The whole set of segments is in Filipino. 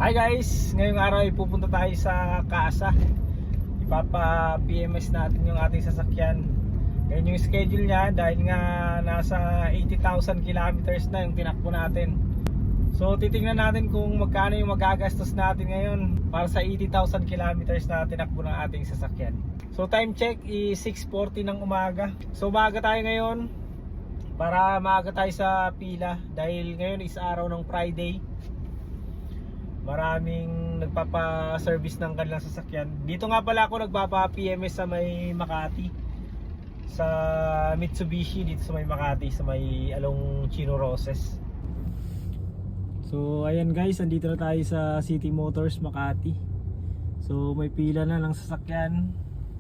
Hi guys! Ngayong araw ay pupunta tayo sa Casa. Ipapa-PMS natin yung ating sasakyan. Ngayon yung schedule niya dahil nga nasa 80,000 kilometers na yung tinakbo natin. So titingnan natin kung magkano yung magagastos natin ngayon para sa 80,000 kilometers na tinakbo ng ating sasakyan. So time check is 6:40 ng umaga. So umaga tayo ngayon para maaga tayo sa pila dahil ngayon is araw ng Friday. Maraming nagpapa-service ng kanilang sasakyan. Dito nga pala ako nagpapa-PMS sa may Makati, sa Mitsubishi dito sa may Makati, sa may Along Chino Roses. So ayan guys, andito na tayo sa City Motors Makati. So may pila na ng sasakyan,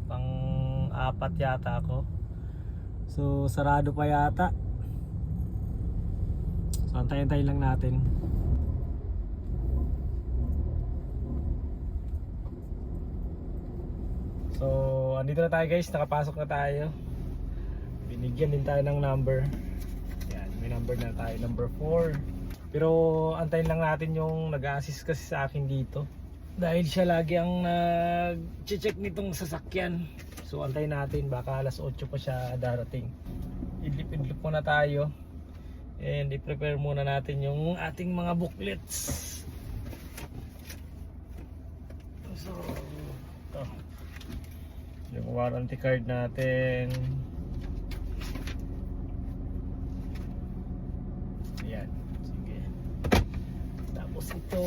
pang-apat yata ako. So sarado pa yata. So antayin-antayin lang natin. So, andito na tayo guys, nakapasok na tayo. Binigyan din tayo ng number. Yan, may number na tayo, number 4. Pero antayin lang natin yung nag-assist kasi sa akin dito. Dahil siya lagi ang nag-check nitong sasakyan. So, antayin natin, baka alas 8 pa siya darating. Idlip-idlip muna tayo. And i-prepare muna natin yung ating mga booklets. So, ito yung warranty card natin. Ayan, sige. Tapos ito.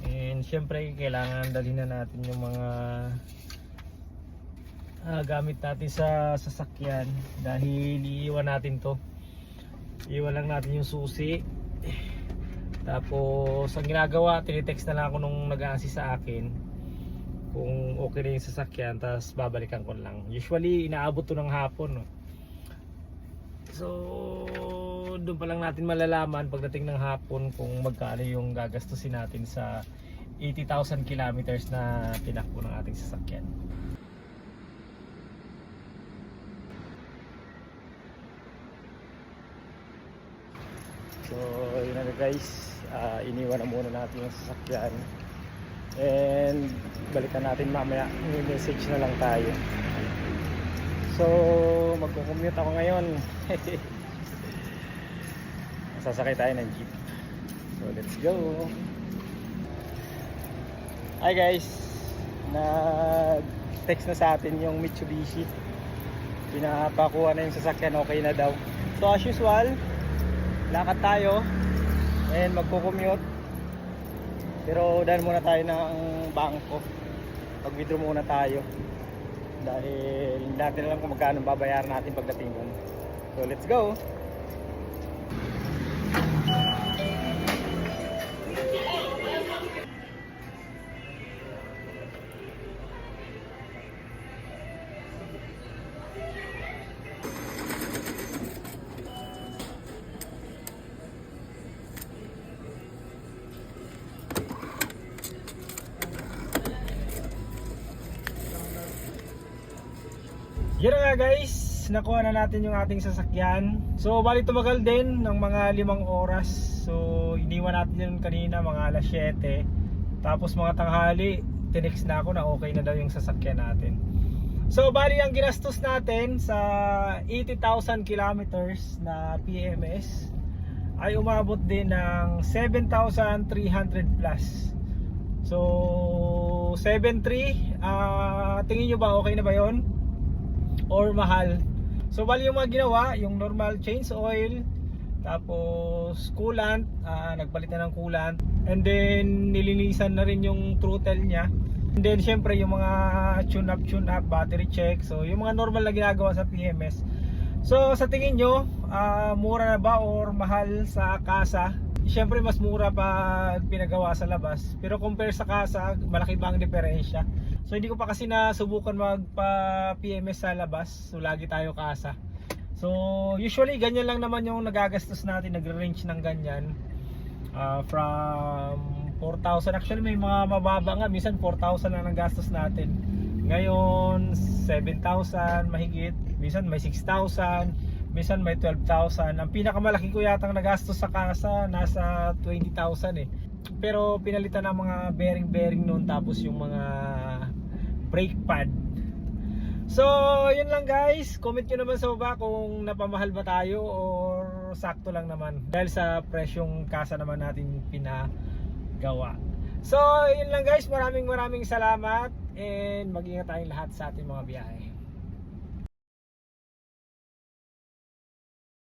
And syempre kailangan dalhin na natin yung mga gamit natin sa sasakyan. Dahil iiwan natin to. Iiwan lang natin yung susi. Tapos ang ginagawa, tinitext na lang ako nung nag-a-assist sa akin kung okay na yung sasakyan, tapos babalikan ko lang. Usually inaabot to ng hapon, no? So doon pa lang natin malalaman pagdating ng hapon kung magkano yung gagastusin natin sa 80,000 kilometers na tinakbo ng ating sasakyan. So yun na guys, iniwan na muna natin yung sasakyan. And balikan natin mamaya, may message na lang tayo. So magko-commute ako ngayon. Sasakay tayo ng jeep. So let's go. Hi guys, nag-text na sa atin yung Mitsubishi. Pinapakuha na yung sasakyan, okay na daw. So as usual, lakad tayo and magko-commute. Pero dahil muna tayo ng bangko, mag-withdraw muna tayo dahil hindi natin alam kung magkano babayaran natin pagdating doon. So let's go. Yun na nga guys, nakuha na natin yung ating sasakyan. So bali tumagal din ng mga 5 oras. So iniwan natin yun kanina mga alas 7. Tapos mga tanghali, tinext na ako na okay na daw yung sasakyan natin. So bali ang ginastos natin sa 80,000 kilometers na PMS ay umabot din ng 7,300 plus. So 7,300, tingin nyo ba okay na ba yun? Or mahal? So bali yung mga ginawa, yung normal change oil, tapos coolant, nagpalit na ng coolant, and then nilinisan na rin yung throttle nya, and then syempre yung mga tune up, battery check. So yung mga normal na ginagawa sa PMS. So sa tingin nyo, mura na ba or mahal sa Casa? Syempre mas mura pag pinagawa sa labas, pero compare sa Casa, malaki ba ang diferensya? So hindi ko pa kasi nasubukan magpa-PMS sa labas. So lagi tayo Casa. So usually ganyan lang naman yung nagagastos natin, nagre-range ng ganyan. From 4,000, actually may mga mababa nga, minsan 4,000 lang ang gastos natin. Ngayon 7,000 mahigit, minsan may 6,000, minsan may 12,000. Ang pinakamalaki ko yatang nagastos sa Casa nasa 20,000 eh. pero pinalitan ng mga bearing noon, tapos yung mga brake pad. So yun lang guys, comment nyo naman sa baba kung napamahal ba tayo or sakto lang naman dahil sa presyong kasa naman natin pinagawa. So yun lang guys, maraming salamat and mag-ingat tayong lahat sa ating mga biyahe.